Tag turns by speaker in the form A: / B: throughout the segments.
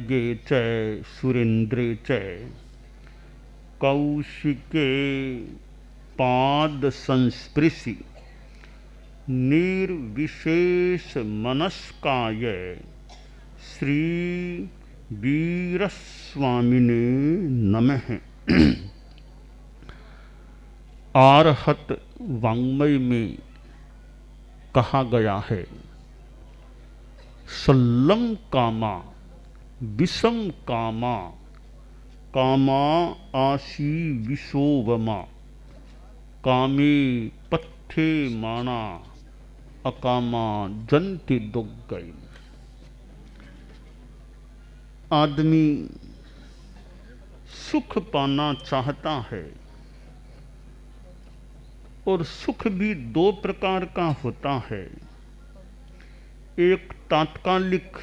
A: मार्गे च सुरेन्द्रे च कौशिके पाद संस्पृशि निर्विशेष मनस्काय श्री वीरस्वामिने नमः। आरहत वाङ्मय में कहा गया है, सल्लम कामा विषम कामा कामा आशी विशोवमा कामे पत्थे माना अकामा जंति दुग्गई। आदमी सुख पाना चाहता है और सुख भी दो प्रकार का होता है। एक तात्कालिक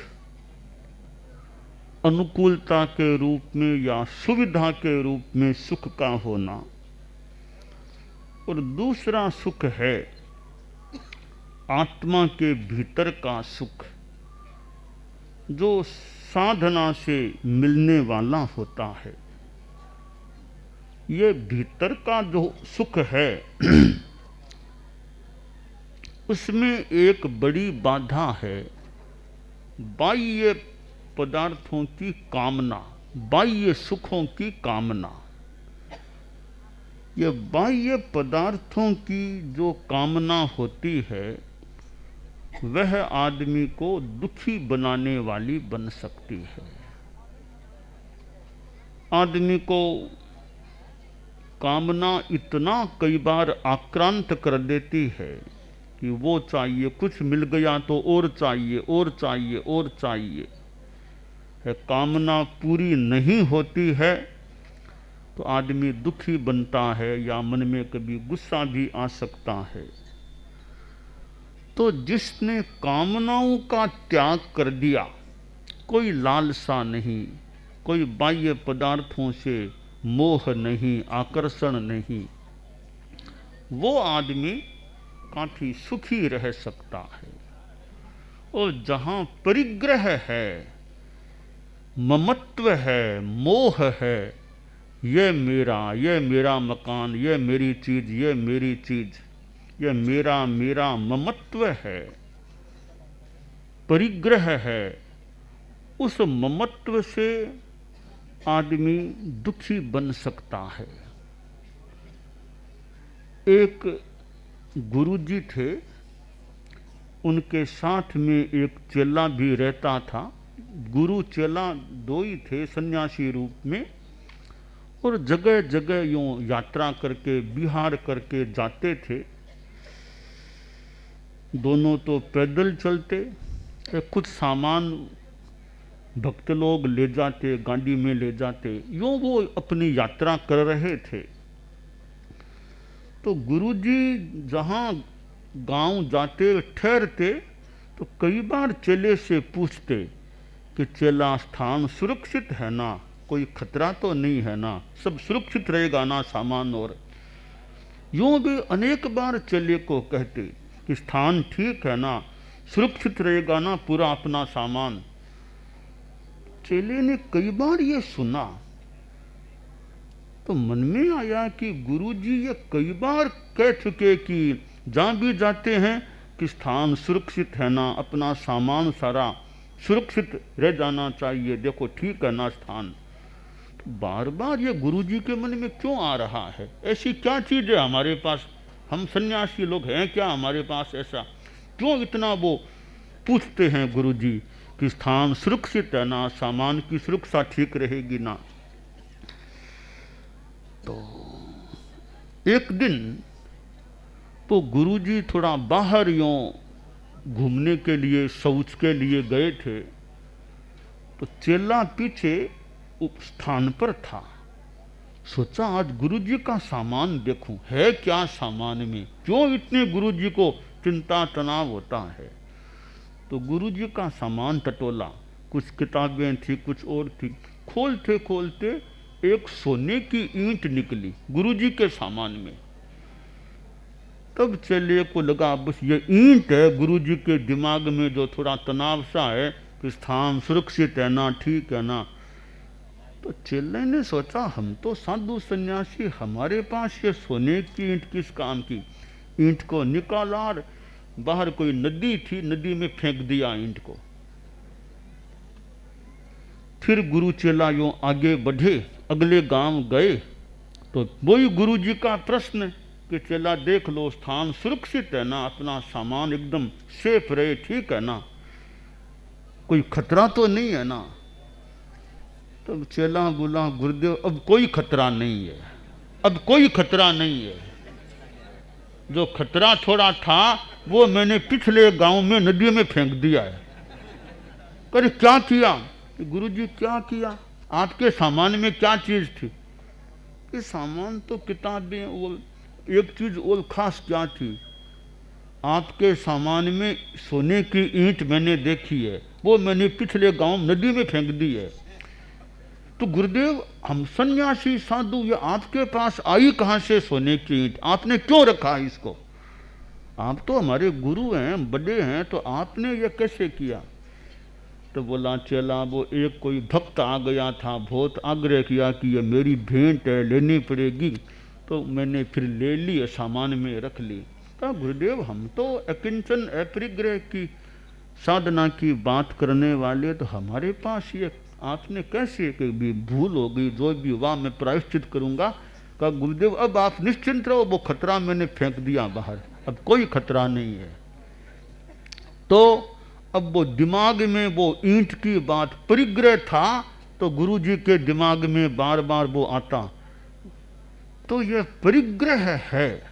A: अनुकूलता के रूप में या सुविधा के रूप में सुख का होना, और दूसरा सुख है आत्मा के भीतर का सुख, जो साधना से मिलने वाला होता है। ये भीतर का जो सुख है उसमें एक बड़ी बाधा है, बाह्य पदार्थों की कामना, बाह्य सुखों की कामना। ये बाह्य पदार्थों की जो कामना होती है वह आदमी को दुखी बनाने वाली बन सकती है। आदमी को कामना इतना कई बार आक्रांत कर देती है कि वो चाहिए, कुछ मिल गया तो और चाहिए और चाहिए और चाहिए। कामना पूरी नहीं होती है तो आदमी दुखी बनता है या मन में कभी गुस्सा भी आ सकता है। तो जिसने कामनाओं का त्याग कर दिया, कोई लालसा नहीं, कोई बाह्य पदार्थों से मोह नहीं, आकर्षण नहीं, वो आदमी काफी सुखी रह सकता है। और जहां परिग्रह है, ममत्व है, मोह है, ये मेरा मकान, ये मेरी चीज, ये मेरी चीज, ये मेरा ममत्व है, परिग्रह है, उस ममत्व से आदमी दुखी बन सकता है। एक गुरुजी थे, उनके साथ में एक चेला भी रहता था। गुरु चेला दो ही थे सन्यासी रूप में, और जगह जगह यूं यात्रा करके विहार करके जाते थे। दोनों तो पैदल चलते, कुछ सामान भक्त लोग ले जाते, गाड़ी में ले जाते, यूं वो अपनी यात्रा कर रहे थे। तो गुरुजी जहाँ गांव जाते ठहरते तो कई बार चेले से पूछते कि चेला, स्थान सुरक्षित है ना, कोई खतरा तो नहीं है ना, सब सुरक्षित रहेगा ना सामान। और यूं भी अनेक बार चेले को कहते कि स्थान ठीक है ना, सुरक्षित रहेगा ना पूरा अपना सामान। चेले ने कई बार ये सुना तो मन में आया कि गुरुजी ये कई बार कह चुके कि जहाँ भी जाते हैं कि स्थान सुरक्षित है ना, अपना सामान सारा सुरक्षित रह जाना चाहिए, देखो ठीक है ना स्थान। तो बार बार ये गुरुजी के मन में क्यों आ रहा है? ऐसी क्या चीज़ है हमारे पास, हम सन्यासी लोग हैं क्या हमारे पास ऐसा? क्यों इतना वो पूछते हैं गुरुजी कि स्थान सुरक्षित है ना, सामान की सुरक्षा ठीक रहेगी ना? तो एक दिन तो गुरुजी थोड़ा बाहर यूं घूमने के लिए, शौच के लिए गए थे। तो चेला पीछे उप स्थान पर था। सोचा आज गुरुजी का सामान देखूं, है क्या सामान में, क्यों इतने गुरुजी को चिंता तनाव होता है। तो गुरुजी का सामान टटोला, कुछ किताबें थी, कुछ और थी। खोलते खोलते एक सोने की ईंट निकली गुरुजी के सामान में। तब चेले को लगा बस ये ईंट है। गुरुजी के दिमाग में जो थोड़ा तनाव सा है, कि स्थान सुरक्षित है ना, ठीक है ना। तो चेले ने सोचा हम तो साधु सन्यासी, हमारे पास ये सोने की ईंट किस काम की। ईंट को निकाला और बाहर कोई नदी थी, नदी में फेंक दिया ईंट को। फिर गुरु चेला यूं आगे बढ़े, अगले गांव गए तो वही गुरु जी का प्रश्न कि चेला देख लो स्थान सुरक्षित है ना, अपना सामान एकदम सेफ रहे, ठीक है ना, कोई खतरा तो नहीं है ना। तो चेला बोला गुरुदेव अब कोई खतरा नहीं है, अब कोई खतरा नहीं है। जो खतरा थोड़ा था वो मैंने पिछले गांव में नदी में फेंक दिया है। अरे क्या किया? गुरु जी क्या किया? आपके सामान में क्या चीज थी? ये सामान तो किताबें, वो एक चीज और खास क्या थी, आपके सामान में सोने की ईंट मैंने देखी है, वो मैंने पिछले गांव नदी में फेंक दी है। तो गुरुदेव हम सन्यासी साधु, ये आपके पास आई कहाँ से सोने की ईंट? आपने क्यों रखा इसको? आप तो हमारे गुरु हैं, बड़े हैं, तो आपने ये कैसे किया? तो बोला चेला वो एक कोई भक्त आ गया था, बहुत आग्रह किया कि ये मेरी भेंट है, लेनी पड़ेगी, तो मैंने फिर ले ली, सामान में रख ली। तो गुरुदेव हम तो अकिंचन अपरिग्रह की साधना की बात करने वाले, तो हमारे पास ये आपने कैसे, कि भी भूल हो गई, जो भी हुआ मैं प्रायश्चित करूँगा। कहा गुरुदेव अब आप निश्चिंत रहो, वो खतरा मैंने फेंक दिया बाहर, अब कोई खतरा नहीं है। तो अब वो दिमाग में वो ईंट की बात, परिग्रह था तो गुरु जी के दिमाग में बार बार वो आता। तो ये परिग्रह है,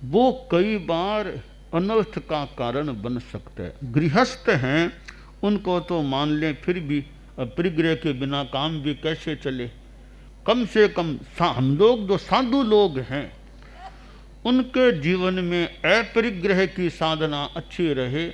A: वो कई बार अनर्थ का कारण बन सकता है। गृहस्थ हैं उनको तो मान लें, फिर भी परिग्रह के बिना काम भी कैसे चले। कम से कम हम लोग जो साधु लोग हैं उनके जीवन में अपरिग्रह की साधना अच्छी रहे,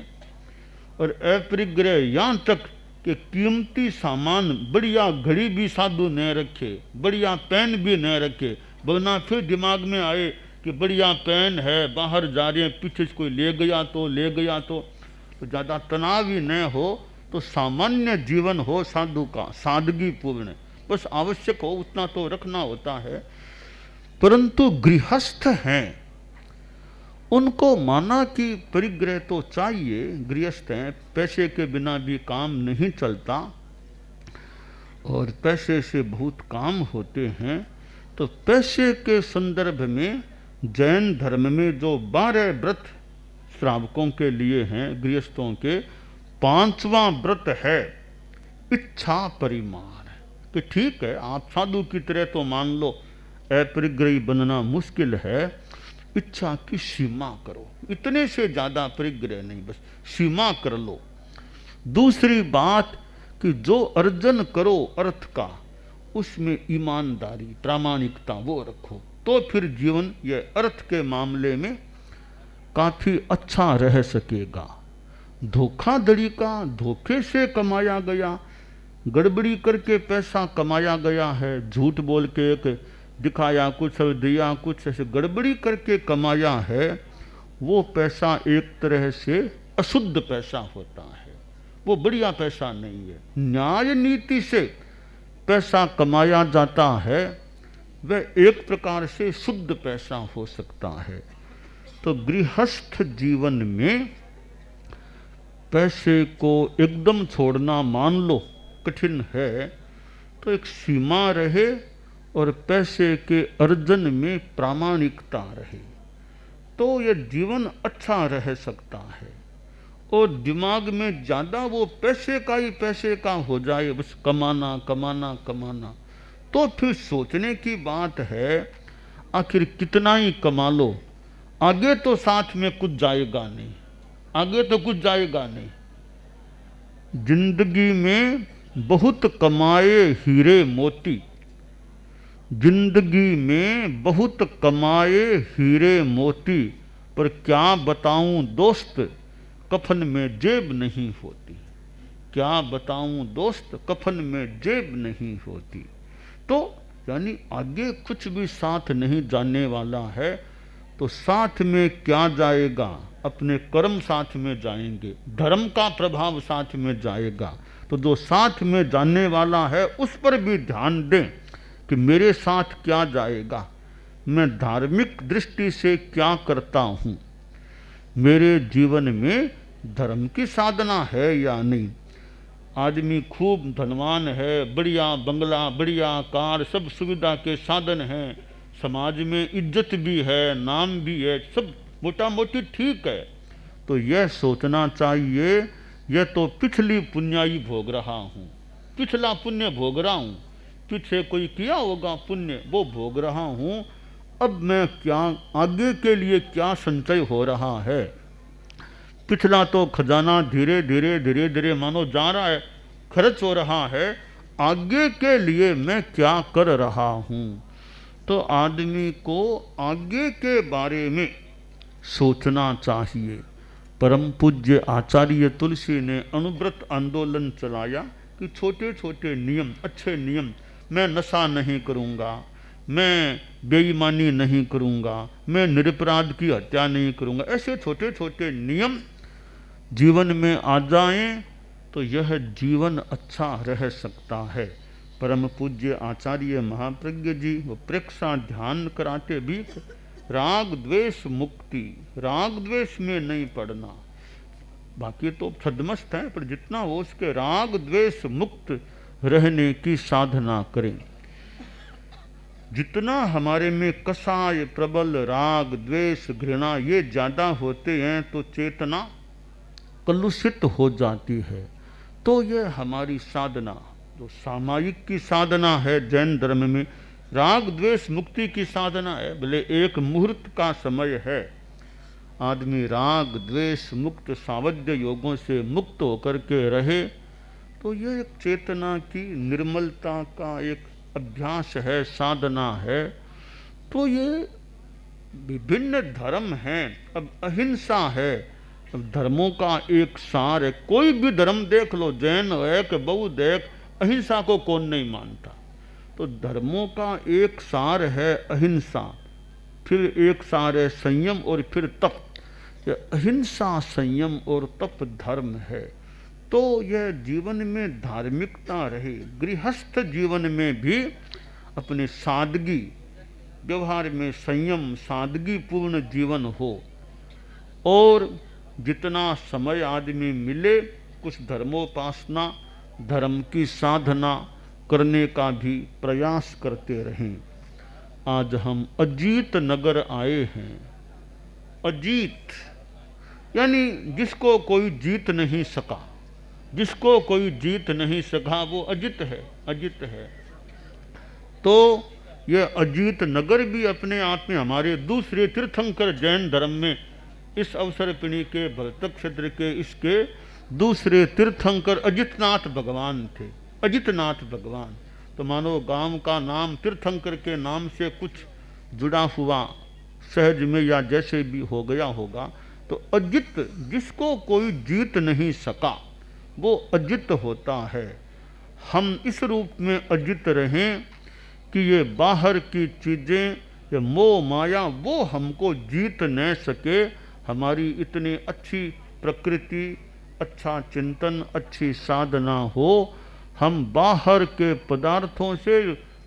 A: और अपरिग्रह यहाँ तक कि कीमती सामान, बढ़िया घड़ी भी साधु न रखे, बढ़िया पेन भी न रखे, वरना फिर दिमाग में आए कि बढ़िया पेन है, बाहर जा रहे हैं, पीछे से कोई ले गया तो ज़्यादा तनाव ही न हो। तो सामान्य जीवन हो साधु का, सादगी पूर्ण, बस आवश्यक हो उतना तो रखना होता है। परंतु गृहस्थ हैं उनको माना कि परिग्रह तो चाहिए, गृहस्थ हैं, पैसे के बिना भी काम नहीं चलता और पैसे से बहुत काम होते हैं। तो पैसे के संदर्भ में जैन धर्म में जो 12 व्रत श्रावकों के लिए हैं, गृहस्थों के 5वां व्रत है इच्छा परिमाण, कि ठीक है आप साधु की तरह तो मान लो अपरिग्रही बनना मुश्किल है, इच्छा की सीमा करो, इतने से ज़्यादा परिग्रह नहीं, बस सीमा कर लो। दूसरी बात कि जो अर्जन करो अर्थ का, उसमें ईमानदारी प्रामाणिकता वो रखो, तो फिर जीवन ये अर्थ के मामले में काफ़ी अच्छा रह सकेगा। धोखाधड़ी का, धोखे से कमाया गया, गड़बड़ी करके पैसा कमाया गया है, झूठ बोल के एक दिखाया कुछ और दिया कुछ, ऐसे गड़बड़ी करके कमाया है, वो पैसा एक तरह से अशुद्ध पैसा होता है, वो बढ़िया पैसा नहीं है। न्याय नीति से पैसा कमाया जाता है वह एक प्रकार से शुद्ध पैसा हो सकता है। तो गृहस्थ जीवन में पैसे को एकदम छोड़ना मान लो कठिन है, तो एक सीमा रहे और पैसे के अर्जन में प्रामाणिकता रहे, तो यह जीवन अच्छा रह सकता है। और दिमाग में ज़्यादा वो पैसे का ही पैसे का हो जाए, बस कमाना कमाना कमाना, तो फिर सोचने की बात है आखिर कितना ही कमा लो, आगे तो साथ में कुछ जाएगा नहीं, आगे तो कुछ जाएगा नहीं। जिंदगी में बहुत कमाए हीरे मोती, जिंदगी में बहुत कमाए हीरे मोती, पर क्या बताऊं दोस्त कफन में जेब नहीं होती, क्या बताऊं दोस्त कफन में जेब नहीं होती। तो यानी आगे कुछ भी साथ नहीं जाने वाला है, तो साथ में क्या जाएगा, अपने कर्म साथ में जाएंगे, धर्म का प्रभाव साथ में जाएगा। तो जो साथ में जाने वाला है उस पर भी ध्यान दें कि मेरे साथ क्या जाएगा, मैं धार्मिक दृष्टि से क्या करता हूँ, मेरे जीवन में धर्म की साधना है या नहीं। आदमी खूब धनवान है, बढ़िया बंगला, बढ़िया कार, सब सुविधा के साधन हैं, समाज में इज्जत भी है, नाम भी है, सब मोटा मोटी ठीक है, तो यह सोचना चाहिए यह तो पिछली पुण्याई भोग रहा हूँ, पिछला पुण्य भोग रहा हूँ, पीछे कोई किया होगा पुण्य वो भोग रहा हूँ, अब मैं क्या आगे के लिए क्या संचय हो रहा है। पिछला तो खजाना धीरे धीरे धीरे धीरे मानो जा रहा है, खर्च हो रहा है, आगे के लिए मैं क्या कर रहा हूँ। तो आदमी को आगे के बारे में सोचना चाहिए। परम पूज्य आचार्य तुलसी ने अनुव्रत आंदोलन चलाया कि छोटे छोटे नियम, अच्छे नियम, मैं नशा नहीं करूँगा, मैं बेईमानी नहीं करूँगा, मैं निरपराध की हत्या नहीं करूँगा, ऐसे छोटे छोटे नियम जीवन में आ जाएं तो यह जीवन अच्छा रह सकता है। परम पूज्य आचार्य महाप्रज्ञ जी वो प्रेक्षा ध्यान कराते भी राग द्वेष मुक्ति, राग द्वेष में नहीं पड़ना, बाकी तो छद्मस्त है, पर जितना हो उसके राग द्वेष मुक्त रहने की साधना करें। जितना हमारे में कसाय, प्रबल राग द्वेष घृणा ये ज़्यादा होते हैं तो चेतना कलुषित हो जाती है। तो ये हमारी साधना जो सामायिक की साधना है जैन धर्म में, राग द्वेष मुक्ति की साधना है, भले एक मुहूर्त का समय है, आदमी राग द्वेष मुक्त सावध्य योगों से मुक्त होकर के रहे तो यह एक चेतना की निर्मलता का एक अभ्यास है, साधना है। तो ये विभिन्न धर्म हैं, अब अहिंसा है, अब धर्मों का एक सार है, कोई भी धर्म देख लो, जैन है कि बौद्ध है, अहिंसा को कौन नहीं मानता। तो धर्मों का एक सार है अहिंसा, फिर एक सार है संयम और फिर तप। अहिंसा, संयम और तप धर्म है। तो यह जीवन में धार्मिकता रहे, गृहस्थ जीवन में भी अपने सादगी, व्यवहार में संयम, सादगी पूर्ण जीवन हो, और जितना समय आदमी मिले कुछ धर्मोपासना, धर्म की साधना करने का भी प्रयास करते रहें। आज हम अजीत नगर आए हैं। अजीत यानी जिसको कोई जीत नहीं सका, जिसको कोई जीत नहीं सका वो अजित है, अजित है। तो यह अजीत नगर भी अपने आप में हमारे दूसरे तीर्थंकर जैन धर्म में इस अवसर पिणी के भरतक क्षेत्र के इसके दूसरे तीर्थंकर अजितनाथ भगवान थे, अजितनाथ भगवान। तो मानो गांव का नाम तीर्थंकर के नाम से कुछ जुड़ा हुआ सहज में या जैसे भी हो गया होगा। तो अजित जिसको कोई जीत नहीं सका वो अजित होता है। हम इस रूप में अजित रहें कि ये बाहर की चीज़ें, ये मोह माया वो हमको जीत न सके। हमारी इतनी अच्छी प्रकृति, अच्छा चिंतन, अच्छी साधना हो, हम बाहर के पदार्थों से,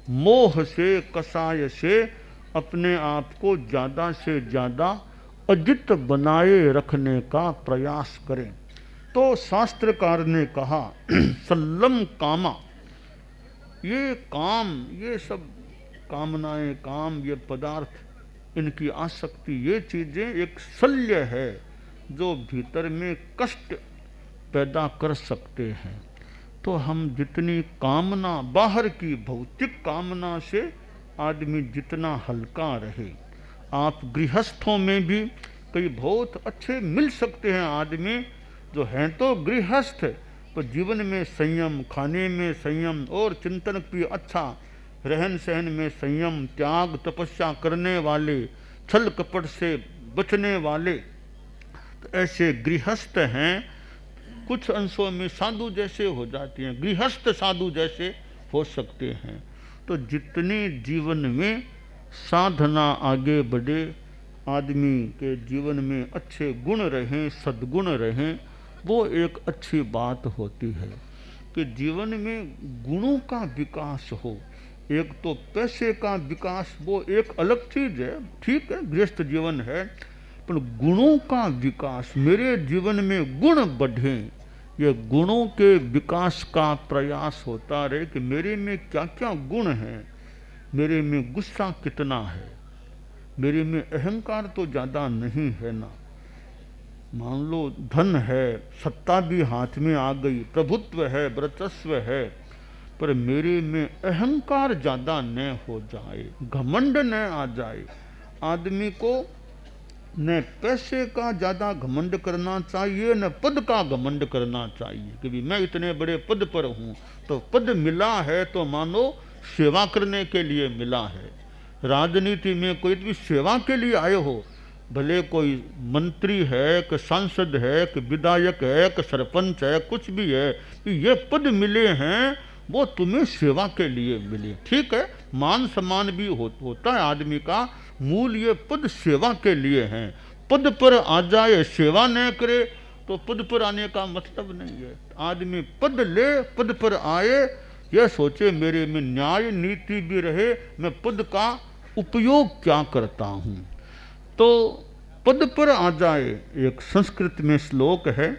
A: मोह से, कसाय से अपने आप को ज़्यादा से ज़्यादा अजित बनाए रखने का प्रयास करें। तो शास्त्रकार ने कहा सल्लम कामा, ये काम, ये सब कामनाएं, काम, ये पदार्थ, इनकी आसक्ति, ये चीज़ें एक शल्य है जो भीतर में कष्ट पैदा कर सकते हैं। तो हम जितनी कामना, बाहर की भौतिक कामना से आदमी जितना हल्का रहे। आप गृहस्थों में भी कई बहुत अच्छे मिल सकते हैं आदमी जो हैं तो गृहस्थ, तो जीवन में संयम, खाने में संयम और चिंतन की अच्छा रहन सहन में संयम, त्याग तपस्या करने वाले, छल कपट से बचने वाले, तो ऐसे गृहस्थ हैं। कुछ अंशों में साधु जैसे हो जाते हैं, गृहस्थ साधु जैसे हो सकते हैं। तो जितने जीवन में साधना आगे बढ़े, आदमी के जीवन में अच्छे गुण रहें, सद्गुण रहें, वो एक अच्छी बात होती है कि जीवन में गुणों का विकास हो। एक तो पैसे का विकास वो एक अलग चीज़ है, ठीक है, गृहस्थ जीवन है, पर गुणों का विकास, मेरे जीवन में गुण बढ़ें, ये गुणों के विकास का प्रयास होता रहे कि मेरे में क्या क्या गुण हैं, मेरे में गुस्सा कितना है, मेरे में अहंकार तो ज़्यादा नहीं है ना, मान लो धन है, सत्ता भी हाथ में आ गई, प्रभुत्व है, वर्चस्व है, पर मेरे में अहंकार ज़्यादा न हो जाए, घमंड न आ जाए। आदमी को न पैसे का ज़्यादा घमंड करना चाहिए, न पद का घमंड करना चाहिए कि भी मैं इतने बड़े पद पर हूँ। तो पद मिला है तो मानो सेवा करने के लिए मिला है। राजनीति में कोई भी सेवा के लिए आए हो, भले कोई मंत्री है कि सांसद है कि विधायक है कि सरपंच है, कुछ भी है, कि ये पद मिले हैं वो तुम्हें सेवा के लिए मिले, ठीक है, मान सम्मान भी होता है आदमी का, मूल ये पद सेवा के लिए हैं। पद पर आ जाए सेवा न करे तो पद पर आने का मतलब नहीं है। आदमी पद ले, पद पर आए, यह सोचे मेरे में न्याय नीति भी रहे, मैं पद का उपयोग क्या करता हूँ, तो पद पर आ जाए। एक संस्कृत में श्लोक है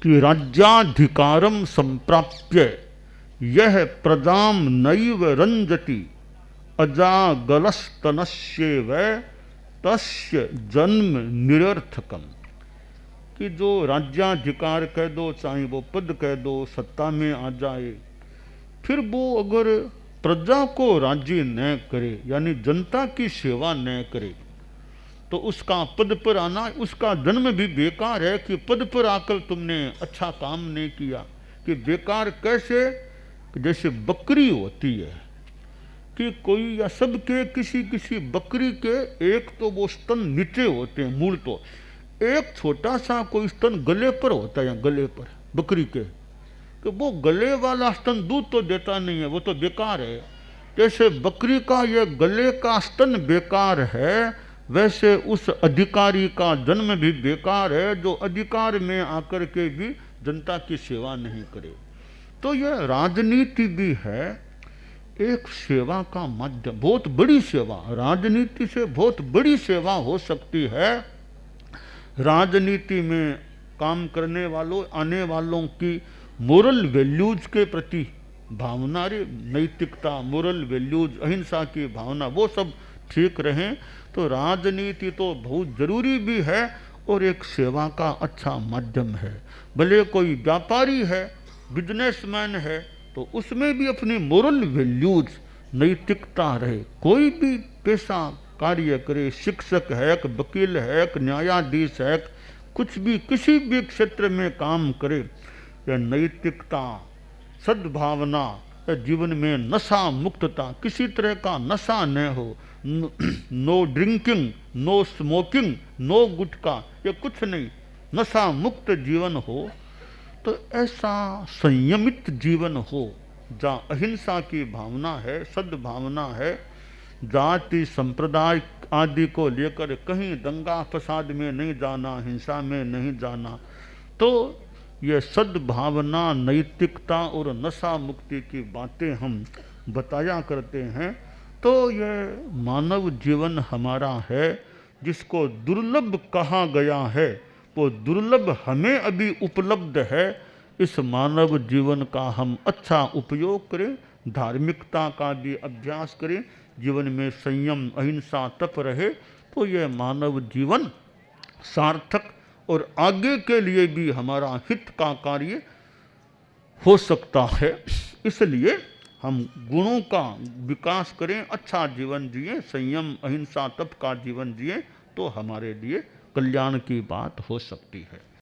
A: कि राज्याधिकारम संप्राप्य यह प्रजाम नैव रंजति अजागलस्तनस्येव तस्य जन्म निरर्थकम, कि जो राज्याधिकार कह दो, चाहे वो पद कह दो, सत्ता में आ जाए, फिर वो अगर प्रजा को राज्य न करे, यानी जनता की सेवा न करे, तो उसका पद पर आना, उसका जन्म भी बेकार है। कि पद पर आकर तुमने अच्छा काम नहीं किया, कि बेकार कैसे, जैसे बकरी होती है कि कोई या सबके किसी किसी बकरी के एक तो वो स्तन नीचे होते हैं, मूल तो एक छोटा सा कोई स्तन गले पर होता है, गले पर बकरी के, कि वो गले वाला स्तन दूध तो देता नहीं है, वो तो बेकार है। जैसे बकरी का ये गले का स्तन बेकार है, वैसे उस अधिकारी का जन्म भी बेकार है जो अधिकार में आकर के भी जनता की सेवा नहीं करे। तो यह राजनीति भी है एक सेवा का माध्यम, बहुत बड़ी सेवा, राजनीति से बहुत बड़ी सेवा हो सकती है। राजनीति में काम करने वालों, आने वालों की मोरल वैल्यूज के प्रति भावना, रे नैतिकता, मोरल वैल्यूज, अहिंसा की भावना, वो सब ठीक रहें, तो राजनीति तो बहुत जरूरी भी है और एक सेवा का अच्छा माध्यम है। भले कोई व्यापारी है, बिजनेसमैन है, तो उसमें भी अपनी मोरल वैल्यूज, नैतिकता रहे। कोई भी पेशा कार्य करे, शिक्षक है, वकील है, न्यायाधीश है, कुछ भी किसी भी क्षेत्र में काम करे, यह नैतिकता, सद्भावना, जीवन में नशा मुक्तता, किसी तरह का नशा न हो, no drinking, no smoking, no gutkha, ये कुछ नहीं, नशा मुक्त जीवन हो, तो ऐसा संयमित जीवन हो जहाँ अहिंसा की भावना है, सद्भावना है, जाति संप्रदाय आदि को लेकर कहीं दंगा फसाद में नहीं जाना, हिंसा में नहीं जाना। तो ये सद्भावना, नैतिकता और नशा मुक्ति की बातें हम बताया करते हैं। तो ये मानव जीवन हमारा है, जिसको दुर्लभ कहा गया है, वो दुर्लभ हमें अभी उपलब्ध है। इस मानव जीवन का हम अच्छा उपयोग करें, धार्मिकता का भी अभ्यास करें, जीवन में संयम, अहिंसा, तप रहे, तो यह मानव जीवन सार्थक और आगे के लिए भी हमारा हित का कार्य हो सकता है। इसलिए हम गुणों का विकास करें, अच्छा जीवन जिए, संयम, अहिंसा, तप का जीवन जिए, तो हमारे लिए कल्याण की बात हो सकती है।